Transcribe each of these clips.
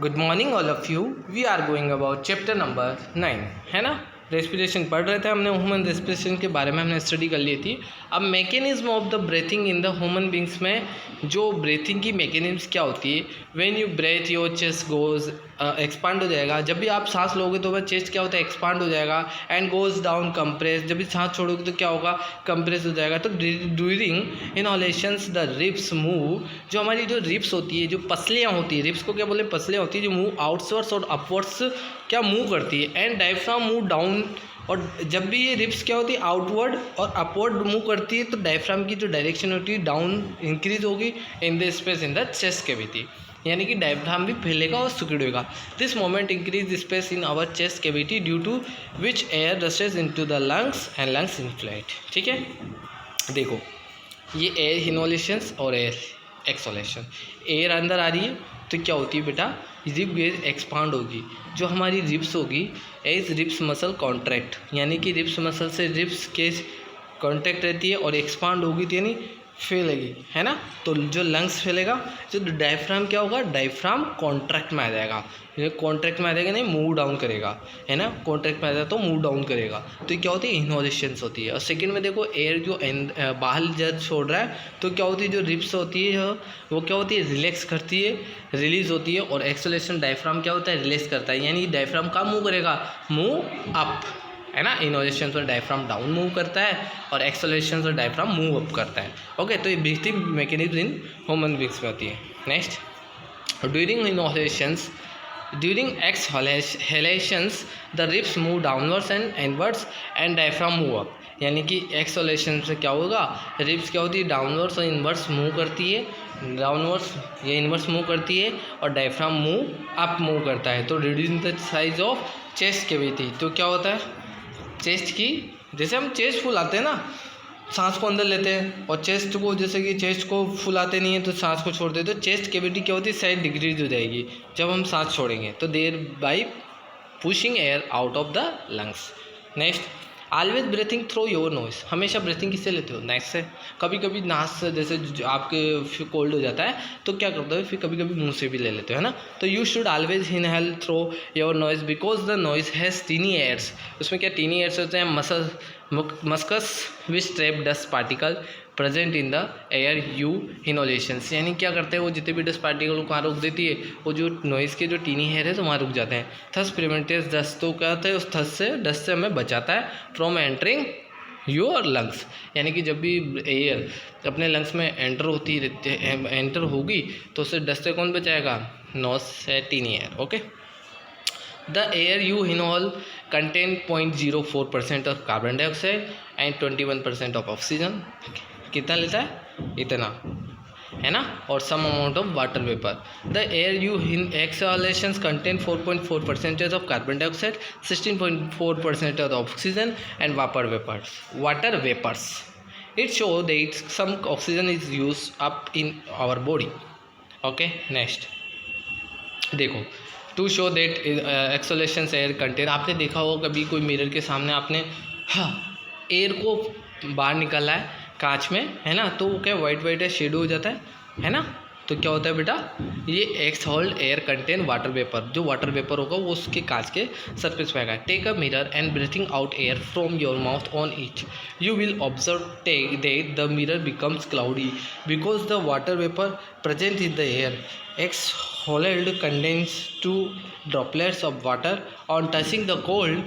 Good morning all of you. We are going about chapter number 9, है ना। Respiration पढ़ रहे थे हमने, ह्यूमन रेस्पिरेशन के बारे में हमने स्टडी कर ली थी। अब mechanism of the breathing in the human beings में जो ब्रीथिंग की मैकेनिज्म क्या होती है, when you breathe your chest goes expand हो जाएगा। जब भी आप सांस लोगे तो वह चेस्ट क्या होता है, एक्सपांड हो जाएगा। एंड गोज डाउन कंप्रेस, जब भी सांस छोड़ोगे तो क्या होगा, कंप्रेस हो जाएगा। तो ड्यूरिंग इनहलेशंस द रिब्स मूव, जो हमारी जो रिब्स होती है, जो पसलियाँ होती है, रिब्स को क्या बोले, पसलियाँ होती है, जो मूव आउटवर्ड्स और अपवर्ड्स क्या मूव करती है। एंड डायफ्राम मूव डाउन, और जब भी ये रिब्स क्या होती है, आउटवर्ड और अपवर्ड मूव करती है, तो डायफ्राम की जो डायरेक्शन होती है डाउन इंक्रीज होगी in the space in the chest cavity, यानी कि डायफ्राम भी फैलेगा और सिकुड़ेगा। This moment increase space in our chest cavity due to which air rushes into the lungs and lungs inflate. ठीक है, देखो ये एयर इनोलेशंस और एयर एक्सोलेशन। एयर अंदर आ रही है तो क्या होती है बेटा, रिब गेज एक्सपांड होगी। जो हमारी रिब्स होगी, एज रिब्स मसल कॉन्ट्रैक्ट, यानी कि रिब्स मसल से रिब्स केज कॉन्ट्रैक्ट रहती है और एक्सपांड होगी तो यानी फैलेगी, है ना। तो जो लंग्स फैलेगा, जो डायफ्राम क्या होगा, डायफ्राम कॉन्ट्रैक्ट में आ जाएगा। कॉन्ट्रैक्ट में आ जाएगा नहीं, मूव डाउन करेगा, है ना। कॉन्ट्रैक्ट में आ जाएगा तो मूव डाउन करेगा। तो ये क्या होती है, इनहोलेशंस होती है। और सेकंड में देखो, एयर जो बाहर जब छोड़ रहा है तो क्या होती है, जो रिब्स होती है वो क्या होती है, रिलैक्स करती है, रिलीज होती है। और एक्सलेशन डायफ्राम क्या होता है, रिलीज करता है, यानी डायफ्राम कहाँ मूव करेगा, मूव अप, है ना। इनोलेशन से डायफ्राम डाउन मूव करता है और एक्सेलरेशन से डायफ्राम मूव अप करता है। ओके, तो ये breathing mechanism in human beings में होती है। Next, during inhalations, during exhalations the ribs move downwards and inwards and diaphragm move up, यानी कि एक्सहेलेशन से क्या होगा, रिब्स क्या होती है, डाउनवर्ड्स और इनवर्ड्स मूव करती है, डाउनवर्ड्स या इनवर्ड्स मूव करती है, और डायफ्राम मूव अप मूव करता है। तो reducing the size of chest cavity, तो क्या होता है, चेस्ट की, जैसे हम चेस्ट फुलाते हैं ना, सांस को अंदर लेते हैं, और चेस्ट को, जैसे कि चेस्ट को फुलाते नहीं है तो सांस को छोड़ देते, तो चेस्ट कैविटी क्या होती है, साइज डिक्रीज हो जाएगी जब हम सांस छोड़ेंगे, तो there by pushing air out of the lungs. Next, always breathing through your knows, हमेशा ब्रीथिंग किससे लेते हो, नेक से। कभी कभी नाक से, जैसे आपके कोल्ड हो जाता है तो क्या करते हो, फिर कभी कभी मुंह से भी ले लेते हो, है ना। तो you should always inhale through your nose because the nose has tiny hairs, उसमें क्या टीनी एयर्स होते हैं, mucus which trap dust particle present in the air you inhalations, यानी क्या करते हैं वो, जितने भी डस्ट पार्टिकल को वहाँ रोक देती है, वो जो नॉइज़ के जो टीनी हेयर है तो वहाँ रुक जाते हैं। थस प्रिवेंटेज डस्ट, तो क्या होता है, उस थस से, डस्ट से हमें बचाता है फ्रॉम एंटरिंग योर लंग्स, यानी कि जब भी एयर अपने लंग्स में एंटर होगी तो उससे डस्ट से कौन बचाएगा, नोज से tiny air. Okay, the air you inhale contain 0.04% of carbon dioxide and 21% of oxygen. कितना लेता है, इतना, है ना, और some amount of water vapour. The air you in exhalations contain 4.4% of carbon dioxide, 16.4% of oxygen and water vapours. It show that some oxygen is use up in our body. Okay, next देखो, to show that exhalations air contain, आपने देखा होगा कभी कोई mirror के सामने आपने air को बाहर निकाला है कांच में, है ना, तो वो क्या वाइट वाइट है, शेडो हो जाता है ना। तो क्या होता है बेटा, ये exhaled air contain water vapour, जो वाटर वेपर होगा वो उसके कांच के सरफेस पे आएगा। Take a mirror and breathing out air from your mouth on it, you will observe that the mirror becomes cloudy because the water vapour present in the air exhaled condense 2 droplets of water on touching the cold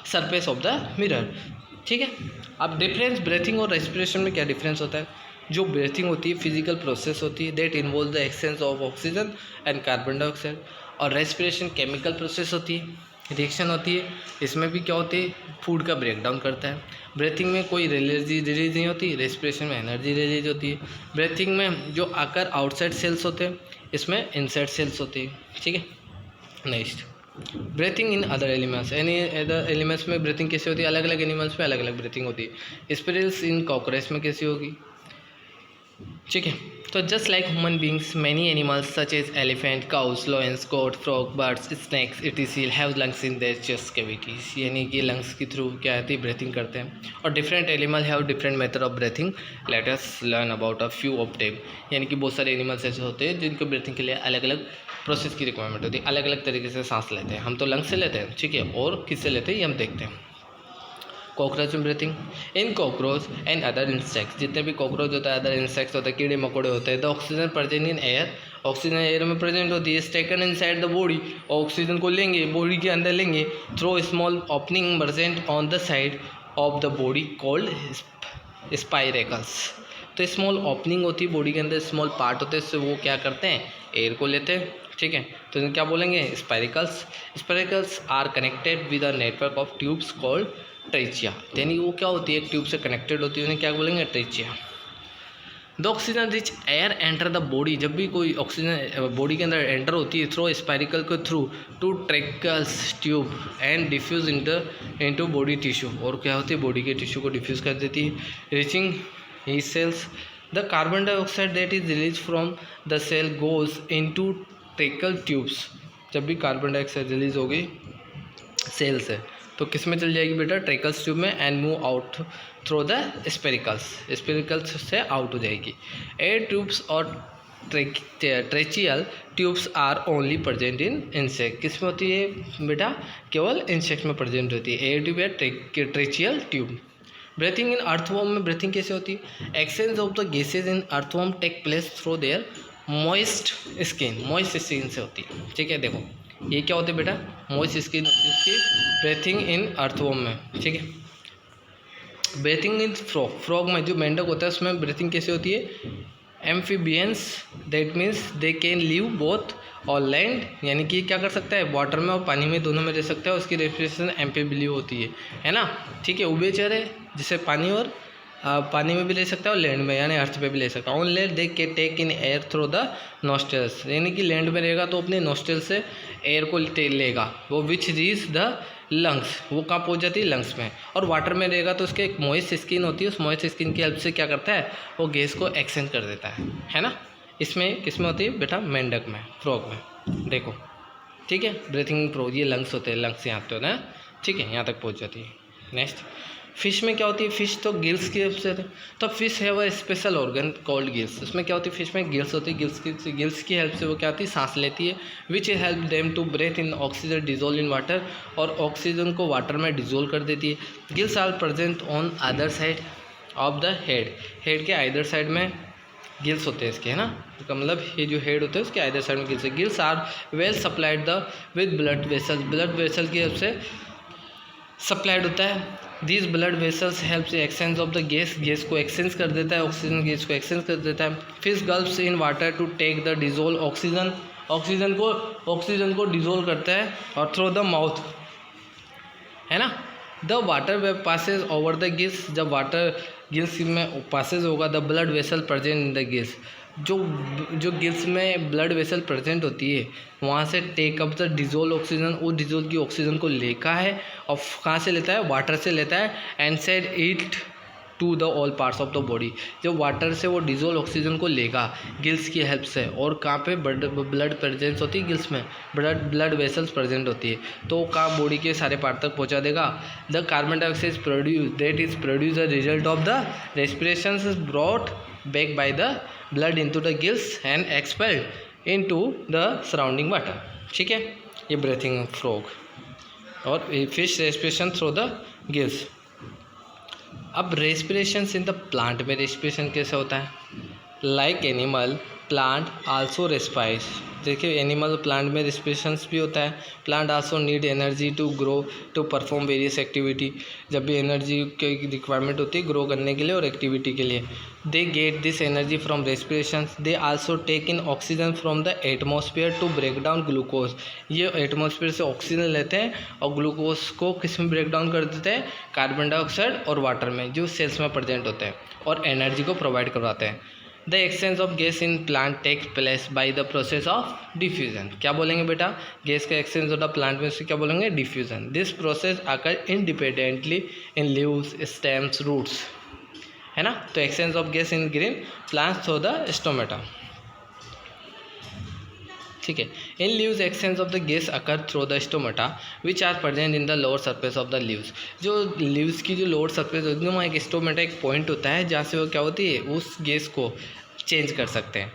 surface of the mirror। ठीक है, अब difference breathing और respiration में क्या difference होता है। जो breathing होती है फिजिकल प्रोसेस होती है that involve the exchange of oxygen and carbon dioxide, और रेस्पिरेशन केमिकल प्रोसेस होती है, रिएक्शन होती है, इसमें भी क्या होती है, फूड का ब्रेक डाउन करता है। ब्रीथिंग में कोई एनर्जी रिलीज नहीं होती, रेस्पिरेशन में एनर्जी रिलीज होती है। ब्रीथिंग में जो आकर आउटसाइड सेल्स होते हैं, इसमें इनसाइड सेल्स होती है। ठीक है, next, breathing in other elements, any other elements में ब्रीथिंग कैसी होती है, अलग अलग एनिमल्स में अलग अलग ब्रीथिंग होती है। स्पिरिल्स इन कॉकरोच में कैसी होगी, ठीक है। तो just like human beings, many animals such as elephant, cows, lions, goat, frog, birds, snakes, etc have lungs in their chest cavities, यानी कि लंग्स के थ्रू क्या होती है, ब्रीथिंग करते हैं। और different animal have different method of breathing, let us learn about a few of them, यानी कि बहुत सारे एनिमल्स ऐसे होते हैं जिनको ब्रीथिंग के लिए अलग अलग प्रोसेस की रिक्वायरमेंट होती है। अलग अलग तरीके से सांस लेते हैं हम, तो लंग्स से लेते हैं, ठीक है, और किससे लेते हैं ये हम देखते हैं। Cockroach breathing in cockroach and other insects, जितने भी कॉकरोच होता है, अदर इंसेक्ट्स होते हैं, कीड़े मकोड़े होते हैं, the oxygen present in air, oxygen air में प्रेजेंट होती है, taken inside the body, oxygen को लेंगे बॉडी के अंदर लेंगे, through small opening present on the side of the body called spiracles. तो स्मॉल ओपनिंग होती है बॉडी के अंदर, स्मॉल पार्ट होते हैं, इससे वो क्या करते हैं, एयर को लेते हैं, ठीक है, तो इन्हें क्या बोलेंगे, spiracles. Spiracles are connected with a network of tubes called trachea, यानी वो क्या होती है, एक ट्यूब से कनेक्टेड होती है, उन्हें क्या बोलेंगे, trachea. The oxygen rich air enter the body, जब भी कोई ऑक्सीजन बॉडी के अंदर एंटर होती है थ्रू स्पाइरिकल के through to tracheals tube and diffuse into body tissue, और क्या होती है, बॉडी के टिश्यू को डिफ्यूज कर देती है, रीचिंग ही cells. The carbon dioxide that is release from the cell goes into tracheal tubes, जब भी कार्बन डाइऑक्साइड रिलीज हो गई सेल से तो किस में चल जाएगी बेटा, ट्रेकल्स ट्यूब में, and move out through the spiracles से आउट हो जाएगी। एयर ट्यूब्स और tracheal tubes are only present in insect, किस में होती है बेटा, केवल इंसेक्ट में प्रेजेंट होती है, एयर ट्यूब या tracheal tube. Breathing in earthworm में ब्रीथिंग कैसे होती है, exchange of the gases in earthworm take place through their moist skin से होती है, ठीक है। देखो ये क्या होता है बेटा, मॉइस्ट स्किन होती है उसकी ब्रीथिंग इन अर्थवॉर्म में, ठीक है। ब्रीथिंग इन फ्रॉग में जो मेंढक होता है उसमें ब्रीथिंग कैसे होती है, amphibians, that means they can live both on land, यानी कि क्या कर सकता है, वाटर में और पानी में दोनों में रह सकता है, उसकी रेस्पिरेशन एम्फीबियस होती है ना, ठीक है। उभयचर है जिसे पानी और पानी में भी ले सकता है और लैंड में यानी अर्थ पे भी ले सकता है। ऑन लैंड दे के take in air through the nostrils, यानी कि लैंड में रहेगा तो अपने नोस्ट्रल से एयर को लेगा, वो विच रीच द लंग्स, वो कहाँ पहुँच जाती है, लंग्स में। और वाटर में रहेगा तो उसके एक मॉइस्ट स्किन होती है, उस मॉइस्ट स्किन की हेल्प से क्या करता है, वो गैस को एक्सचेंज कर देता है ना। इसमें किसमें होती है बेटा, मेंढक में, फ्रॉग में, देखो, ठीक है। ब्रीथिंग फ्रॉग, ये लंग्स होते हैं, लंग्स यहाँ पे होते हैं, ठीक है, यहाँ तक पहुँच जाती है। नेक्स्ट फिश में क्या होती है, फिश तो गिल्स की हेल्प से, तो फिश है वह स्पेशल ऑर्गन कॉल्ड गिल्स, उसमें क्या होती है, फिश में गिल्स होती है, गिल्स की हेल्प से वो क्या होती है, सांस लेती है, which help them to breathe in oxygen dissolve in water, और ऑक्सीजन को वाटर में डिजोल्व कर देती है। Gills are present on other side of the head के आइदर साइड में गिल्स होते हैं इसके, है ना, तो मतलब ये जो हेड होते हैं उसके आइदर साइड में गिल्स है। Gills are well supplied the with blood vessel की हेल्प से सप्लाइड होता है। This blood vessels help exchange of the gas को एक्सचेंज कर देता है, ऑक्सीजन गैस को एक्सचेंज कर देता है। Fish gulps in water to take the dissolve oxygen को डिजोल्व करता है और थ्रू द माउथ, है ना। The water wave passes over the gills, जब वाटर गिल्स में पासेज होगा, the blood vessel present in the gills, जो गिल्स में ब्लड वेसल प्रेजेंट होती है वहाँ से take up the dissolve oxygen, वो डिजोल्व की ऑक्सीजन को लेता है और कहाँ से लेता है, वाटर से लेता है, and send it to the all parts of the body, जब वाटर से वो डिजोल्व ऑक्सीजन को लेगा गिल्स की हेल्प से, और कहाँ पे ब्लड प्रेजेंस होती है गिल्स में, ब्लड वेसल्स प्रेजेंट होती है, तो कहाँ बॉडी के सारे पार्ट तक पहुँचा देगा। The carbon dioxide produce that is produce the result of the respiration is brought back by the blood into the gills and expelled into the surrounding water, ठीक है। ये ब्रीथिंग फ्रॉग और fish respiration through the gills. अब respiration in the plant में respiration कैसे होता है, like animal plant also respires, देखिए एनिमल प्लांट में रेस्पिरेशंस भी होता है। Plant also need energy to grow to perform various activity, जब भी एनर्जी की रिक्वायरमेंट होती है ग्रो करने के लिए और एक्टिविटी के लिए। They get this energy from respiration, they also take in oxygen from the atmosphere to break down glucose, ये एटमॉस्फेयर से ऑक्सीजन लेते हैं और ग्लूकोज को किस में ब्रेक डाउन कर देते हैं, कार्बन डाइऑक्साइड और वाटर में जो सेल्स में प्रेजेंट होते हैं, और एनर्जी को प्रोवाइड करवाते हैं। The exchange of gas in plant takes place by the process of diffusion, क्या बोलेंगे बेटा, गैस का एक्सचेंज होता है प्लांट में, उससे क्या बोलेंगे, diffusion. This process occur independently in leaves stems roots, है ना। तो exchange of gas in green plants through the stomata, ठीक है। In leaves exchange of the gas occur through the stomata which are present in the lower surface of the leaves, जो leaves की जो lower surface होती है वहाँ एक stomata एक पॉइंट होता है जहाँ से वो क्या होती है उस गैस को चेंज कर सकते हैं।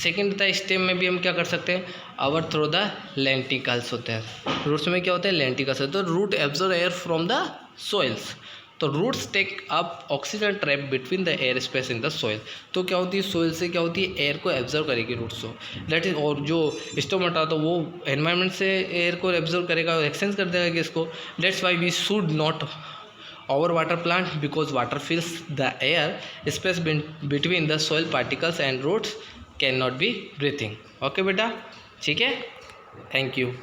सेकेंड होता है स्टेम में भी हम क्या कर सकते हैं, अवर थ्रू द लेंटिकल्स होते हैं। रूट्स में क्या होते हैं, लेंटिकल्स होते हैं। तो root absorb air from the soils, तो roots take up oxygen trap between the air space in the soil. तो क्या होती है, सोइल से क्या होती है, एयर को एब्जॉर्व करेगी रूट्स को, दैट इज। और जो स्टोमेटा तो वो एनवायरनमेंट से एयर को एब्जॉर्व करेगा और एक्सचेंज कर देगा इसको। That's why we should not our water plant because water fills the air space between the soil particles and roots cannot be breathing। Okay बेटा, ठीक है, थैंक यू।